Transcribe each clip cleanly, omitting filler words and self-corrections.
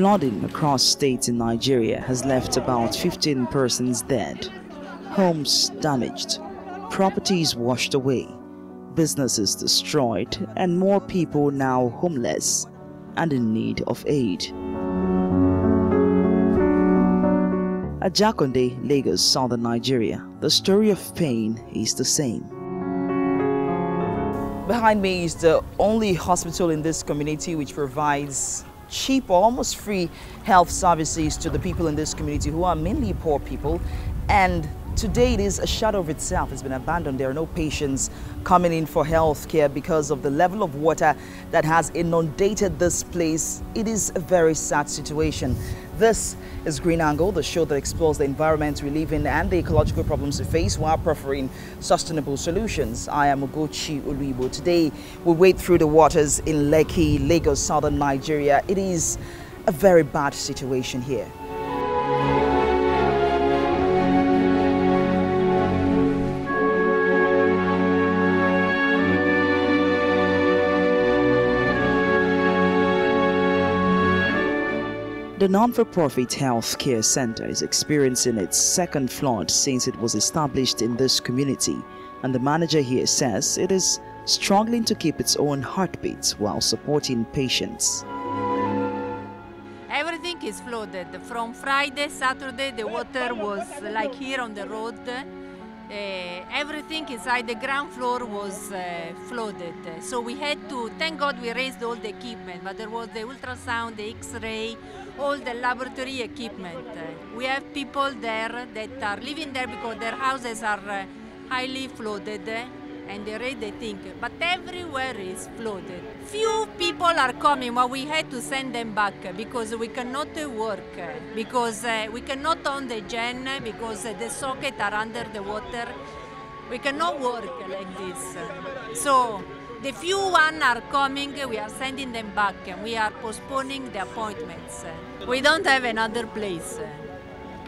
Flooding across states in Nigeria has left about 15 persons dead, homes damaged, properties washed away, businesses destroyed, and more people now homeless and in need of aid. At Jakonde, Lagos, southern Nigeria, the story of pain is the same. Behind me is the only hospital in this community which provides cheap or almost free health services to the people in this community who are mainly poor people, and today it is a shadow of itself. It's been abandoned. There are no patients coming in for health care because of the level of water that has inundated this place. It is a very sad situation. This is Green Angle, the show that explores the environment we live in and the ecological problems we face while preferring sustainable solutions. I am Ugochi Oluibo. Today, we wade through the waters in Lekki, Lagos, southern Nigeria. It is a very bad situation here. The non-for-profit health care center is experiencing its second flood since it was established in this community, and the manager here says it is struggling to keep its own heartbeat while supporting patients. Everything is flooded. From Friday, Saturday, the water was like here on the road. Everything inside the ground floor was flooded. So we had to, thank God we raised all the equipment, but there was the ultrasound, the X-ray, all the laboratory equipment. We have people there that are living there because their houses are highly flooded and they read the thing, but everywhere is flooded. Few people are coming, but we had to send them back because we cannot work, because we cannot on the gen, because the sockets are under the water. We cannot work like this. So the few one are coming, we are sending them back and we are postponing the appointments. We don't have another place.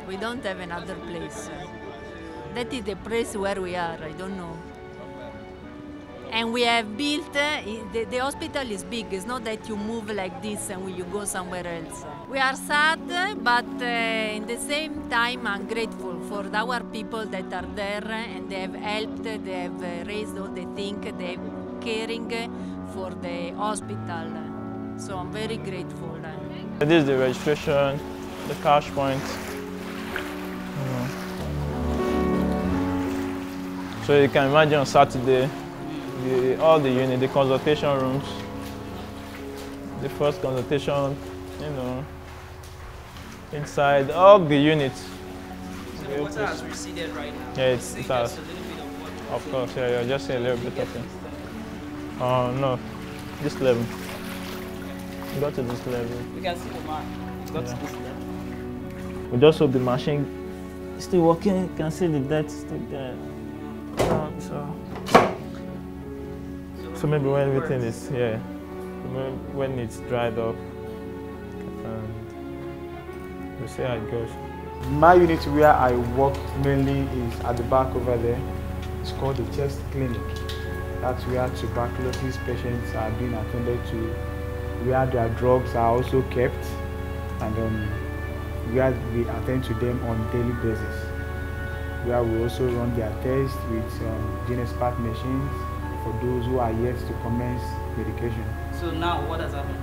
We don't have another place. That is the place where we are, I don't know. And we have built, the hospital is big, it's not that you move like this and you go somewhere else. We are sad, but in the same time I'm grateful for our people that are there and they have helped, they have raised all the things, they are caring for the hospital. So I'm very grateful. This is the registration, the cash point. So you can imagine on Saturday, all the units, the consultation rooms, the first consultation, inside all the units. So the water has receded right now? Yeah, it has. Of course, yeah, you're just seeing a little bit of it. Oh, no, this level. You got to this level. We can see the mark. You got to this level. We just hope the machine is still working. You can see the dirt still there. So maybe when everything is, when it's dried up, and we'll see how it goes. My unit where I work mainly is at the back over there. It's called the chest clinic. That's where tuberculosis patients are being attended to, where their drugs are also kept, and where we attend to them on a daily basis. Where we also run their tests with GeneSpart machines for those who are yet to commence medication. So now what has happened?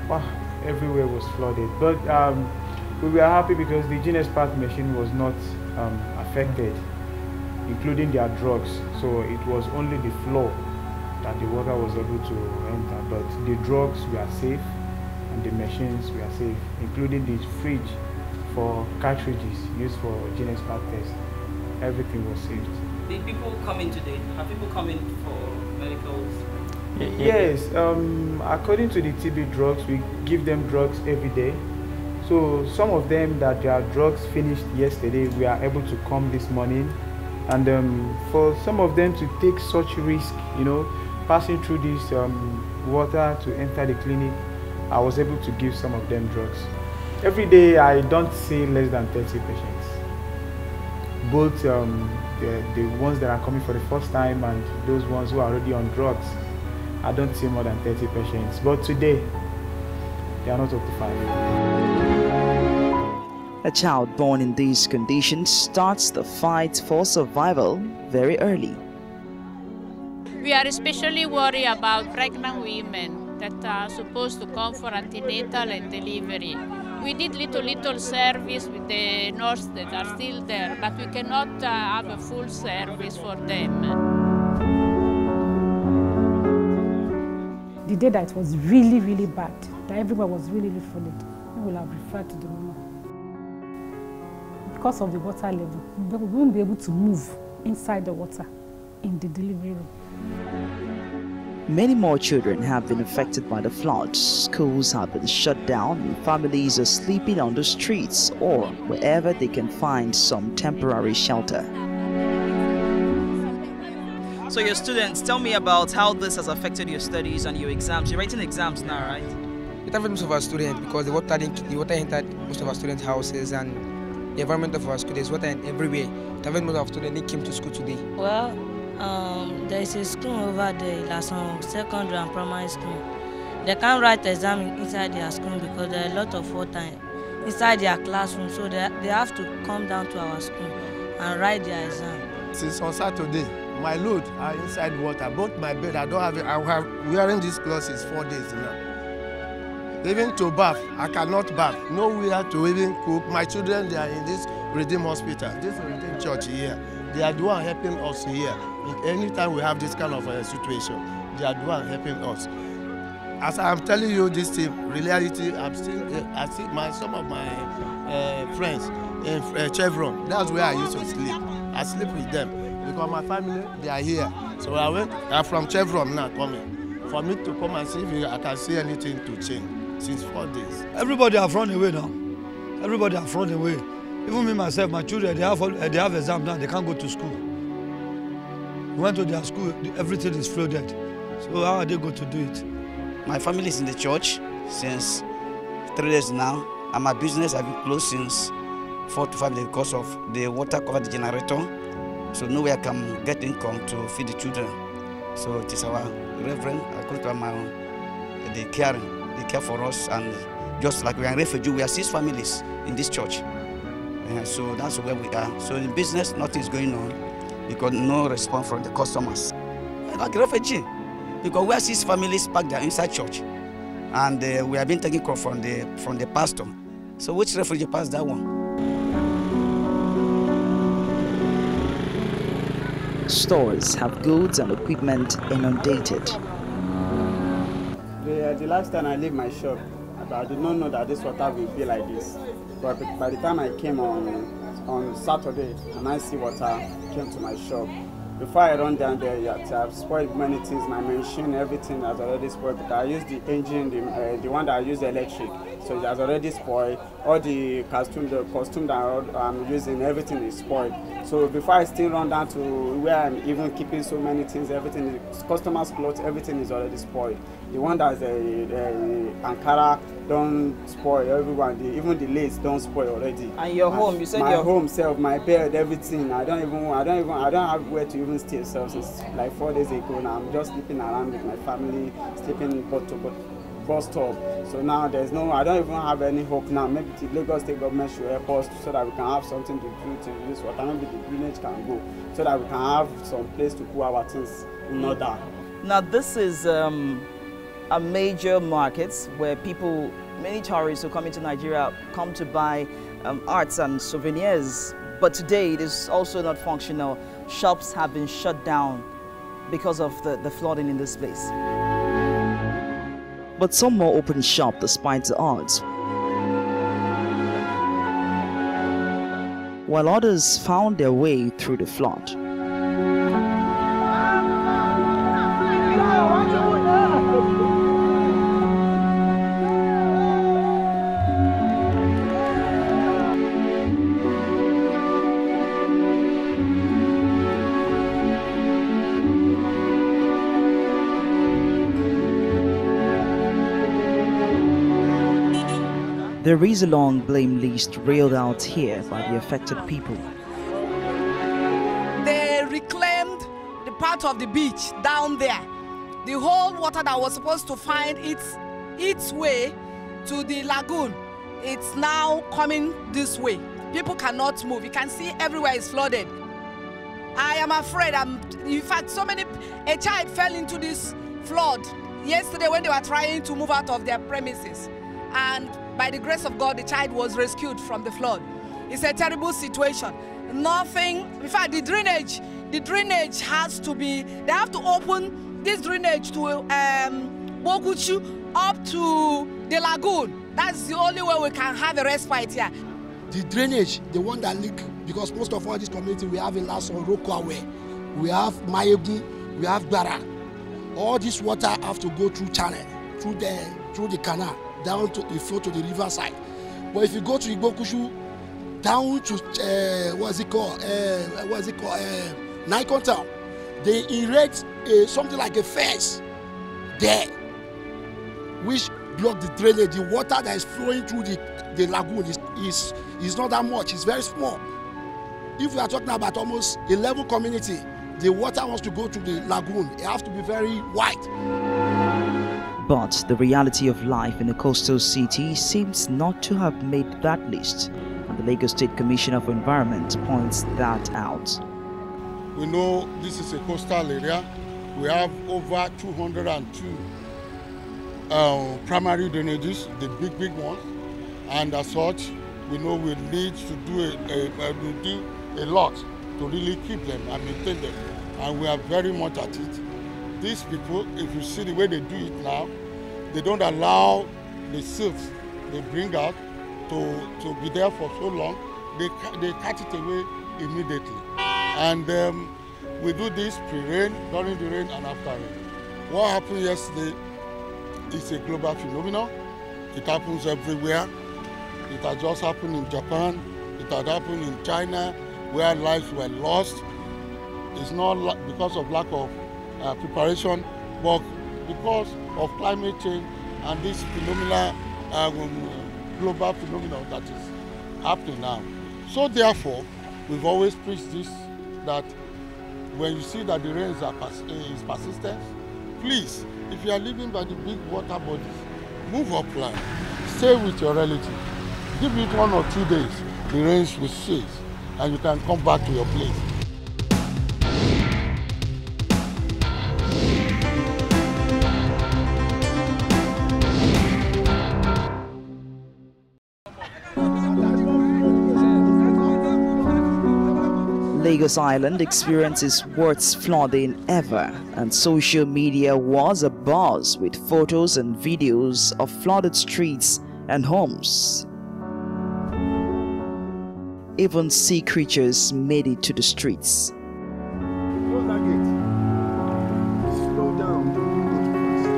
Well, everywhere was flooded, but we were happy because the GeneSpart machine was not affected, including their drugs. So it was only the floor that the water was able to enter, but the drugs were safe and the machines were safe, including the fridge for cartridges used for GeneSpart test. Everything was saved. Did people come in today? Have people come in for medicals? Yes, according to the TB drugs, we give them drugs every day. So some of them that their drugs finished yesterday, we are able to come this morning. And for some of them to take such risk, passing through this water to enter the clinic, I was able to give some of them drugs. Every day I don't see less than 30 patients. Both the ones that are coming for the first time and those ones who are already on drugs. I don't see more than 30 patients. But today, they are not up to 5. A child born in these conditions starts the fight for survival very early. We are especially worried about pregnant women that are supposed to come for antenatal and delivery. We did little service with the nurses that are still there, but we cannot have a full service for them. The day that it was really, really bad, that everyone was really, really flooded, we will have referred to the woman. Because of the water level, we won't be able to move inside the water in the delivery room. Many more children have been affected by the floods. Schools have been shut down and families are sleeping on the streets or wherever they can find some temporary shelter. So your students, tell me about how this has affected your studies and your exams. You're writing exams now, right? It affected most of our students because the water entered most of our students' houses and the environment of our students, water everywhere. It affected most of our students. They came to school today. Well, there is a school over there, Lason Secondary and Primary School. They can't write exam inside their school because there are a lot of water inside their classroom, so they have to come down to our school and write their exam. Since on Saturday, my load are inside water. Both my bed, I have wearing these clothes 4 days now. Even to bath, I cannot bath. Nowhere to even cook. My children, they are in this Redeem Hospital, this Redeem Church here. They are the one helping us here. Anytime we have this kind of situation, they are the one helping us. As I am telling you this thing, reality, I see some of my friends in Chevron. That's where I used to sleep. I sleep with them because my family, they are here. So I'm from Chevron now coming. For me to come and see if I can see anything to change since 4 days. Everybody have run away now. Everybody have run away. Even me myself, my children, they have exam now, they can't go to school. We went to their school, everything is flooded. So how are they going to do it? My family is in the church since 3 days now, and my business has been closed since 4 to 5 days because of the water covered the generator. So nowhere I can get income to feed the children. So it is our reverend, according to my own, they care for us, and just like we are refugees, we are 6 families in this church. So that's where we are. So in business, nothing is going on because no response from the customers. Like refugee, because we are 6 families packed there inside church, and we have been taking call from the pastor. So which refugee passed that one? Stores have goods and equipment inundated. The last time I leave my shop, I did not know that this water will be like this. But by the time I came on Saturday and I see water came to my shop, before I run down there, I've spoiled many things. My machine, everything has already spoiled. Because I used the engine, the one that I use electric, so it has already spoiled. All the costume that I'm using, everything is spoiled. So before I still run down to where I'm even keeping so many things, everything, customers' clothes, everything is already spoiled. The one that's Ankara don't spoil, everyone, even the lace don't spoil already. And your home, you said my your home self, my bed, everything. I don't have where to even stay. So since like 4 days ago now, I'm just sleeping around with my family, sleeping bus stop. So now I don't even have any hope now. Maybe the Lagos State government should help us so that we can have something to do to this water. Maybe the drainage can go so that we can have some place to put our things in order. Now this is a major market where many tourists who come into Nigeria come to buy arts and souvenirs. But today it is also not functional. Shops have been shut down because of the flooding in this place. But some more opened shop despite the odds, while others found their way through the flood. There is a long blame list railed out here by the affected people. They reclaimed the part of the beach down there. The whole water that was supposed to find its way to the lagoon, it's now coming this way. People cannot move. You can see everywhere is flooded. I am afraid. In fact, a child fell into this flood yesterday when they were trying to move out of their premises. And by the grace of God, the child was rescued from the flood. It's a terrible situation. Nothing, in fact, the drainage has to be, they have to open this drainage to Boguchu up to the lagoon. That's the only way we can have a respite here. The drainage, the one that leak, because most of all this community, we have in Lason, Rokawe, we have Mayegun, we have Gbara. All this water have to go through channel, through the canal, down to the flow to the river side. But if you go to Igbokushu, down to Nikon Town, they erect something like a fence there, which block the drainage. The water that is flowing through the lagoon is not that much. It's very small. If we are talking about almost 11 community, the water wants to go to the lagoon. It has to be very wide. But the reality of life in a coastal city seems not to have made that list. And the Lagos State Commissioner for Environment points that out. We know this is a coastal area. We have over 202 primary drainages, the big ones. And as such, we know we need to do a lot to really keep them and maintain them. And we are very much at it. These people, if you see the way they do it now, they don't allow the silts they bring out to be there for so long. They cut it away immediately. And we do this pre-rain, during the rain, and after rain. What happened yesterday is a global phenomenon. It happens everywhere. It has just happened in Japan. It had happened in China, where lives were lost. It's not because of lack of preparation, but because of climate change and this phenomena, global phenomenon that is happening now. So therefore, we've always preached this, that when you see that the rains is persistent, please, if you are living by the big water bodies, move upland, stay with your relatives. Give it 1 or 2 days, the rains will cease, and you can come back to your place. Lagos Island experiences worst flooding ever, and social media was abuzz with photos and videos of flooded streets and homes. Even sea creatures made it to the streets. Close that gate. Slow down. Don't go too fast.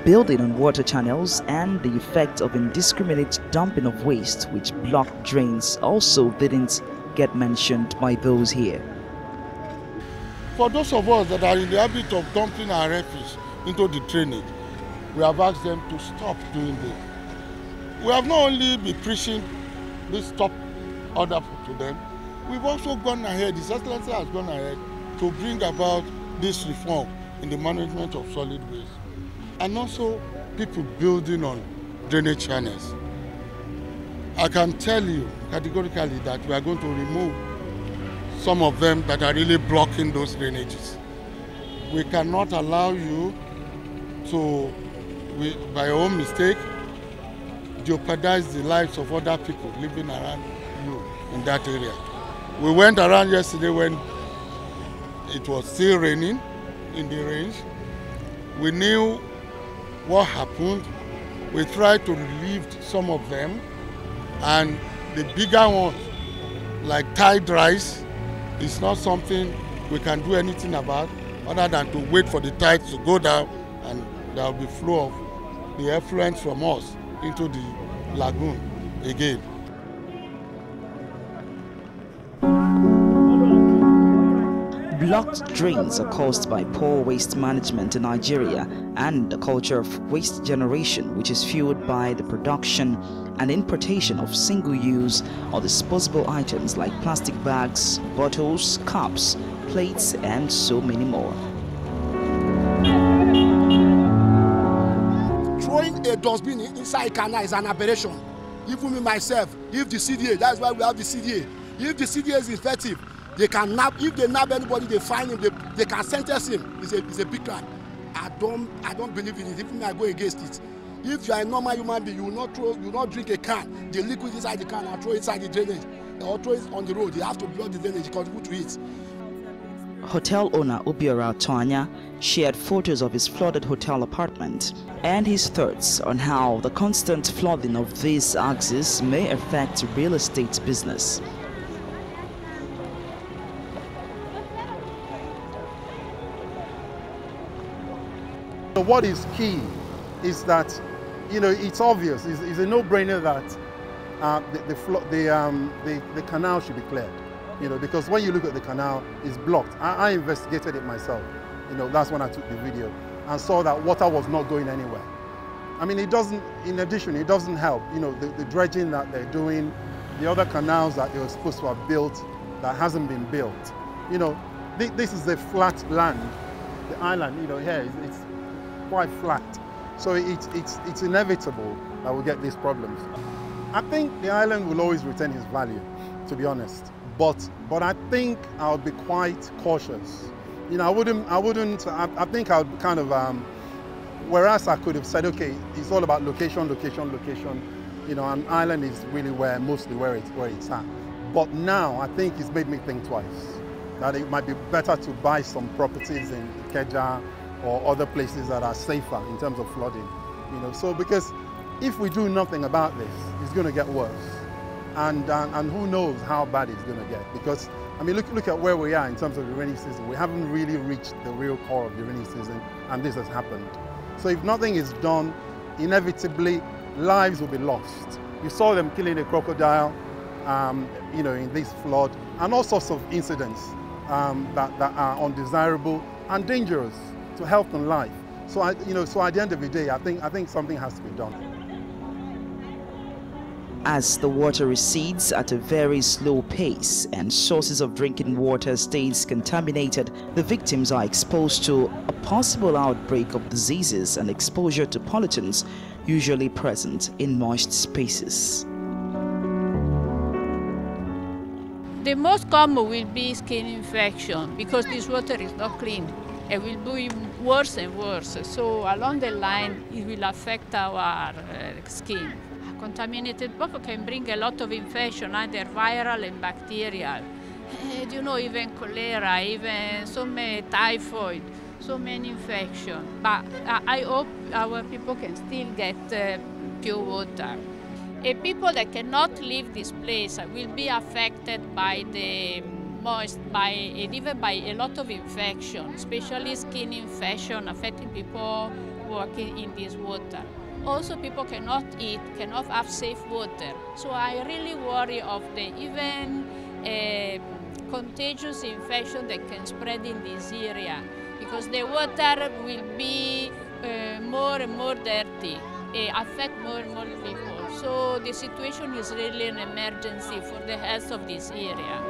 Building on water channels and the effect of indiscriminate dumping of waste which blocked drains also didn't get mentioned by those here. For those of us that are in the habit of dumping our refuse into the drainage, we have asked them to stop doing this. We have not only been preaching this stop order to them, we've also gone ahead, His Excellency has gone ahead to bring about this reform in the management of solid waste. And also people building on drainage channels. I can tell you categorically that we are going to remove some of them that are really blocking those drainages. We cannot allow you to, by your own mistake, jeopardize the lives of other people living around you in that area. We went around yesterday when it was still raining, in the range. We knew what happened. We tried to relieve some of them, and the bigger ones, like tide rise, is not something we can do anything about other than to wait for the tides to go down, and there will be flow of the effluent from us into the lagoon again. Blocked drains are caused by poor waste management in Nigeria and the culture of waste generation, which is fueled by the production and importation of single-use or disposable items like plastic bags, bottles, cups, plates, and so many more. Throwing a dustbin inside a canal is an aberration. Even me myself, if the CDA, that's why we have the CDA. If the CDA is effective, they can nab. If they nab anybody, they find him. They can sentence him. It's a big crime. I don't believe in it. Even I go against it. If you are a normal human being, you will not drink a can, the liquid inside the can, and throw it inside the drainage, or throw it on the road. You have to block the drainage, contribute to it. Hotel owner Obiora Toanya shared photos of his flooded hotel apartment and his thoughts on how the constant flooding of these axes may affect real estate business. So what is key is that, you know, it's obvious, it's a no-brainer that the canal should be cleared. You know, because when you look at the canal, it's blocked. I investigated it myself. You know, that's when I took the video and saw that water was not going anywhere. I mean, it doesn't, in addition, it doesn't help. You know, the dredging that they're doing, the other canals that they were supposed to have built that hasn't been built. You know, this is the flat land, the island, you know, here, it's quite flat. So it's inevitable that we'll get these problems. I think the island will always retain its value, to be honest. But I think I'll be quite cautious. You know, I think I would kind of, whereas I could have said, okay, it's all about location, location, location. You know, an island is really mostly where it's at. But now I think it's made me think twice, that it might be better to buy some properties in Ikeja or other places that are safer in terms of flooding. You know, so because if we do nothing about this, it's going to get worse. And who knows how bad it's going to get, because I mean look at where we are in terms of the rainy season. We haven't really reached the real core of the rainy season, and this has happened. So if nothing is done, inevitably lives will be lost. You saw them killing a crocodile, you know, in this flood, and all sorts of incidents that are undesirable and dangerous to health and life. So so at the end of the day, I think something has to be done. As the water recedes at a very slow pace and sources of drinking water stays contaminated, the victims are exposed to a possible outbreak of diseases and exposure to pollutants usually present in moist spaces. The most common will be skin infection because this water is not clean. It will be worse and worse. So along the line, it will affect our skin. Contaminated water can bring a lot of infection, either viral and bacterial. You know, even cholera, even some typhoid, so many infections. But I hope our people can still get pure water. People that cannot leave this place will be affected by the moist, even by a lot of infection, especially skin infection affecting people working in this water. Also, people cannot eat, cannot have safe water. So I really worry of the even contagious infection that can spread in this area, because the water will be more and more dirty, affect more and more people. So the situation is really an emergency for the health of this area.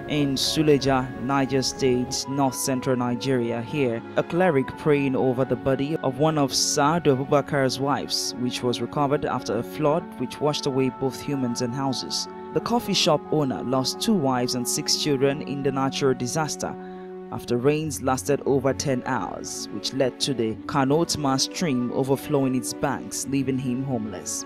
In Suleja, Niger State, north-central Nigeria, here, a cleric praying over the body of one of Saad Abubakar's wives, which was recovered after a flood which washed away both humans and houses. The coffee shop owner lost 2 wives and 6 children in the natural disaster after rains lasted over 10 hours, which led to the Kanotma stream overflowing its banks, leaving him homeless.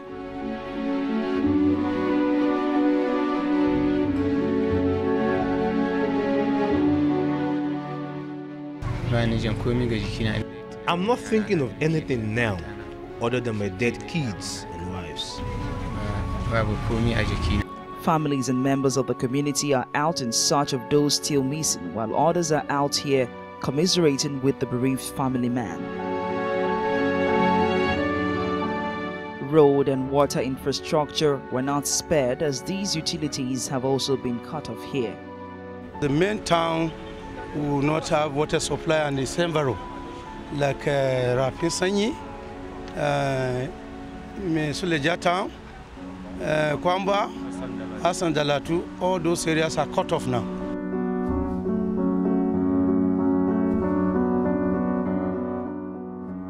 I'm not thinking of anything now other than my dead kids and wives. Families and members of the community are out in search of those still missing, while others are out here commiserating with the bereaved family man. Road and water infrastructure were not spared, as these utilities have also been cut off here. The main town will not have water supply and its envelope, like Rapin Sanyi, Suleja town, Kwamba, Hassan Dalatu, all those areas are cut off now.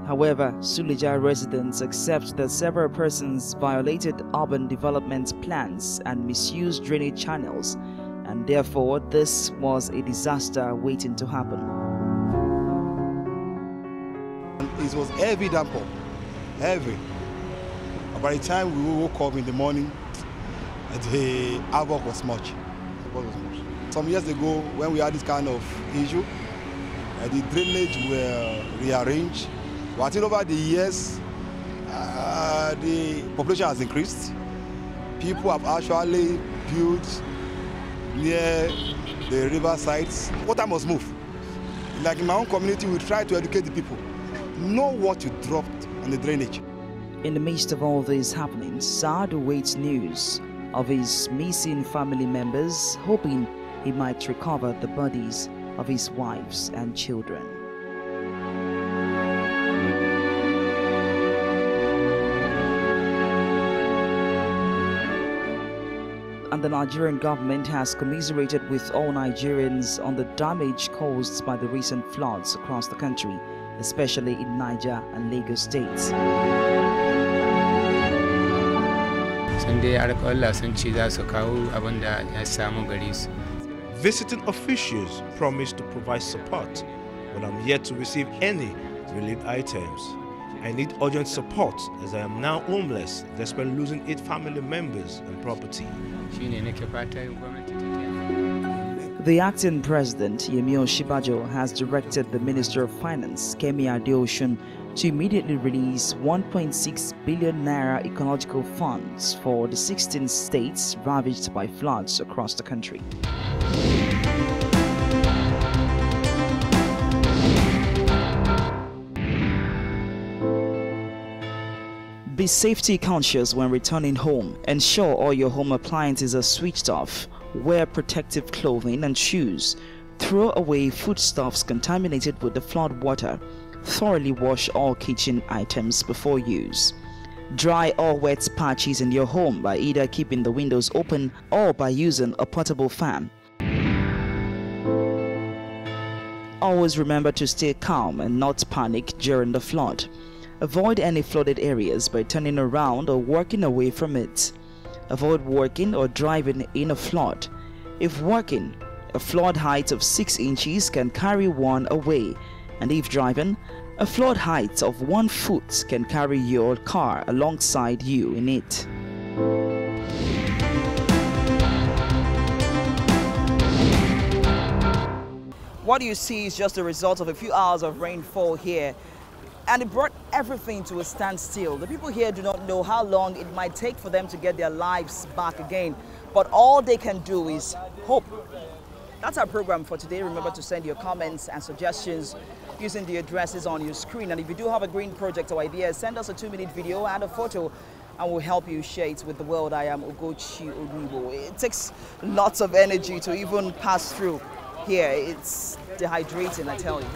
However, Suleja residents accept that several persons violated urban development plans and misused drainage channels, and therefore this was a disaster waiting to happen. It was heavy downpour, heavy. By the time we woke up in the morning, the havoc was much. Some years ago, when we had this kind of issue, the drainage were rearranged. But I think over the years, the population has increased. People have actually built near the river sites. Water must move. Like in my own community, we try to educate the people. Know what you dropped on the drainage. In the midst of all these happenings, Saad awaits news of his missing family members, hoping he might recover the bodies of his wives and children. And the Nigerian government has commiserated with all Nigerians on the damage caused by the recent floods across the country, especially in Niger and Lagos states. Visiting officials promised to provide support, but I'm yet to receive any relief items. I need urgent support as I am now homeless despite losing 8 family members and property. The acting president, Yemi Osinbajo, has directed the Minister of Finance, Kemi Adeosun, to immediately release 1.6 billion naira ecological funds for the 16 states ravaged by floods across the country. Be safety conscious when returning home. Ensure all your home appliances are switched off. Wear protective clothing and shoes. Throw away foodstuffs contaminated with the flood water. Thoroughly wash all kitchen items before use. Dry all wet patches in your home by either keeping the windows open or by using a portable fan. Always remember to stay calm and not panic during the flood. Avoid any flooded areas by turning around or walking away from it. Avoid walking or driving in a flood. If walking, a flood height of 6 inches can carry one away, and if driving, a flood height of 1 foot can carry your car alongside you in it. What you see is just the result of a few hours of rainfall here, and it brought everything to a standstill. The people here do not know how long it might take for them to get their lives back again, but all they can do is hope. That's our program for today. Remember to send your comments and suggestions using the addresses on your screen. And if you do have a green project or idea, send us a 2-minute video and a photo, and we'll help you share it with the world. I am Ugochi Ogwibo. It takes lots of energy to even pass through here. It's dehydrating, I tell you.